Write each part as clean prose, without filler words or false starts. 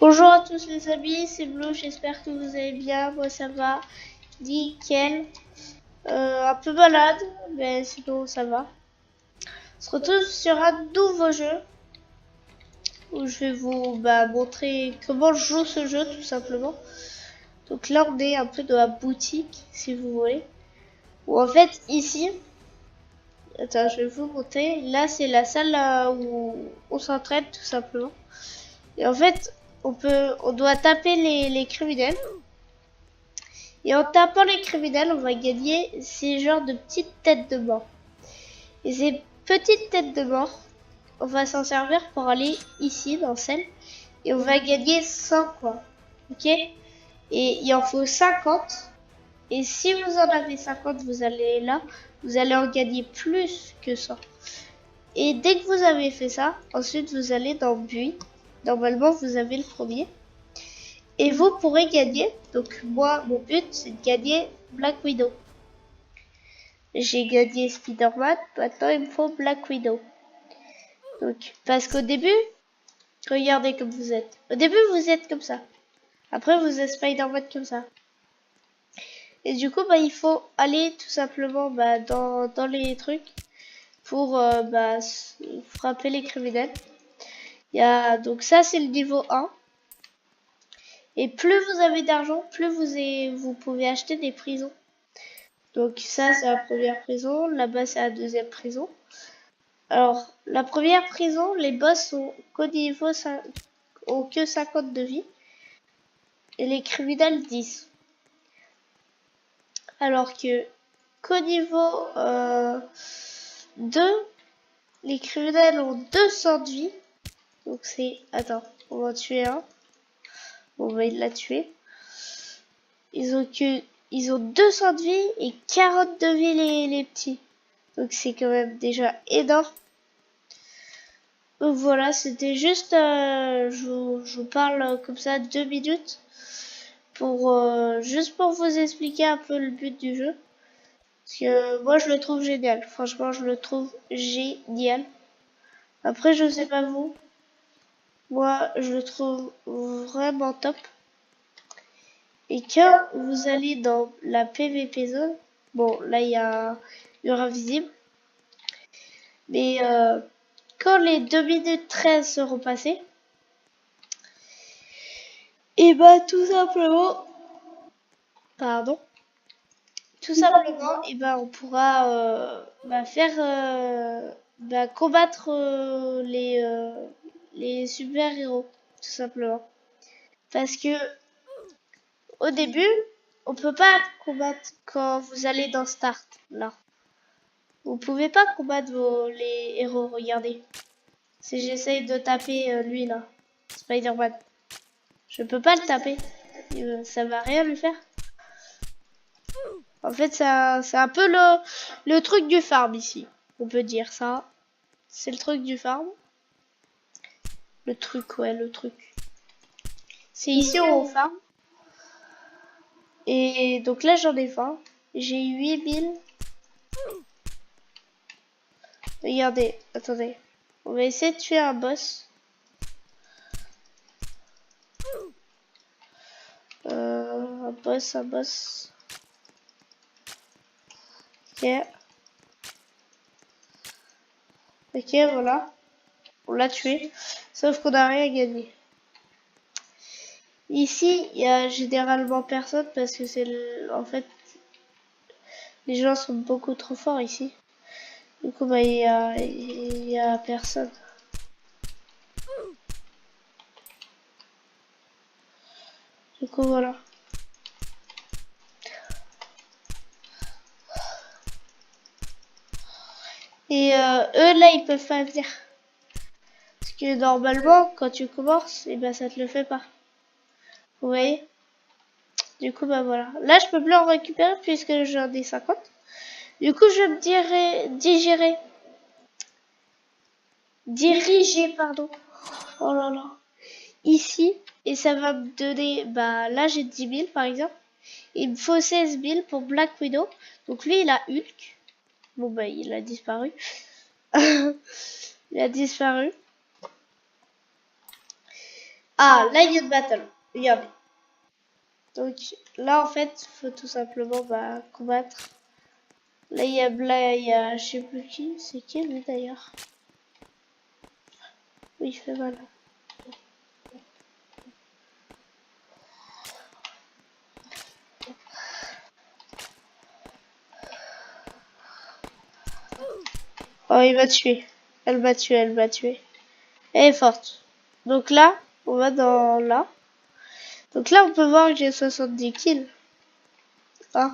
Bonjour à tous les amis, c'est Blue, j'espère que vous allez bien, moi ça va, nickel, un peu malade, mais sinon ça va. On se retrouve sur un nouveau jeu, où je vais vous montrer comment je joue ce jeu tout simplement. Donc là on est un peu dans la boutique, si vous voulez, où en fait ici, attends je vais vous montrer, là c'est la salle où on s'entraîne tout simplement. Et en fait on doit taper les criminels. Et en tapant les criminels, on va gagner ces genres de petites têtes de mort. Et ces petites têtes de mort, on va s'en servir pour aller ici dans celle. Et on va gagner 100 quoi. Ok? Et il en faut 50. Et si vous en avez 50, vous allez là. Vous allez en gagner plus que 100. Et dès que vous avez fait ça, ensuite vous allez dans Buis. Normalement, vous avez le premier. Et vous pourrez gagner. Donc moi, mon but, c'est de gagner Black Widow. J'ai gagné Spider-Man, maintenant il me faut Black Widow. Donc, parce qu'au début, regardez comme vous êtes. Au début, vous êtes comme ça. Après, vous êtes Spider-Man comme ça. Et du coup, il faut aller tout simplement dans les trucs pour frapper les criminels. Donc ça, c'est le niveau 1. Et plus vous avez d'argent, plus vous pouvez acheter des prisons. Donc ça, c'est la première prison. Là-bas, c'est la deuxième prison. Alors, la première prison, les boss ont que 50 de vie. Et les criminels 10. Alors qu'au niveau 2, les criminels ont 200 de vie. Donc c'est... Attends, on va en tuer un. Bon, il l'a tué. Ils ont 200 de vie et 40 de vie les petits. Donc c'est quand même déjà énorme. Donc voilà, c'était juste, je vous parle comme ça 2 minutes juste pour vous expliquer un peu le but du jeu. Parce que moi je le trouve génial, franchement je le trouve génial. Après je sais pas vous, moi je le trouve vraiment top. Et quand vous allez dans la PVP zone, bon là il y a invisible, mais quand les 2 minutes 13 seront passées, et tout simplement, pardon, tout simplement, on pourra faire combattre les super-héros, tout simplement. Parce que au début, on peut pas combattre quand vous allez dans Start, là. Vous pouvez pas combattre les héros, regardez. Si j'essaye de taper lui là, Spider-Man, je peux pas le taper. Ça va rien lui faire. En fait, c'est un peu le truc du farm ici. On peut dire ça. C'est le truc du farm. Le truc, ouais, le truc. C'est ici où on farm. Et donc là, j'en ai 20. J'ai 8000. Regardez, attendez. On va essayer de tuer un boss. Un boss. Ok. Ok, voilà. On l'a tué. Sauf qu'on n'a rien gagné. Ici, il y a généralement personne parce que en fait, les gens sont beaucoup trop forts ici. Du coup, il y a personne. Du coup, voilà. Et eux, là, ils peuvent pas venir. Parce que normalement, quand tu commences, ça te le fait pas. Vous voyez? Du coup, voilà. Là, je peux plus en récupérer puisque j'en ai 50. Du coup, je me diriger, pardon. Oh là là. Ici, et ça va me donner, là, j'ai 10 000 par exemple. Il me faut 16 000 pour Black Widow. Donc lui, il a Hulk. Bon, il a disparu. Il a disparu. Ah, là, il y a de battle. Regardez. Donc là, en fait, il faut tout simplement combattre. Là, il y a, je sais plus qui. C'est qui, lui, d'ailleurs? Oui, il fait mal. Oh, il m'a tué. Elle m'a tué, elle m'a tué. Elle est forte. Donc là, on va dans là. Donc là, on peut voir que j'ai 70 kills. Ah.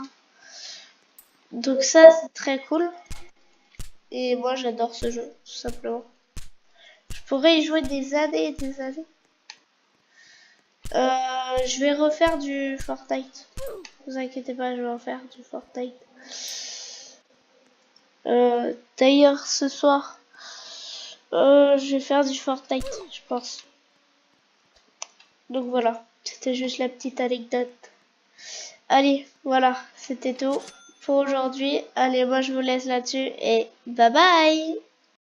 Donc ça, c'est très cool. Et moi, j'adore ce jeu, tout simplement. Je pourrais y jouer des années et des années. Je vais refaire du Fortnite. Ne vous inquiétez pas, je vais refaire du Fortnite. D'ailleurs, ce soir, je vais faire du Fortnite, je pense. Donc voilà, c'était juste la petite anecdote. Allez, voilà, c'était tout pour aujourd'hui. Allez, moi je vous laisse là-dessus et bye bye!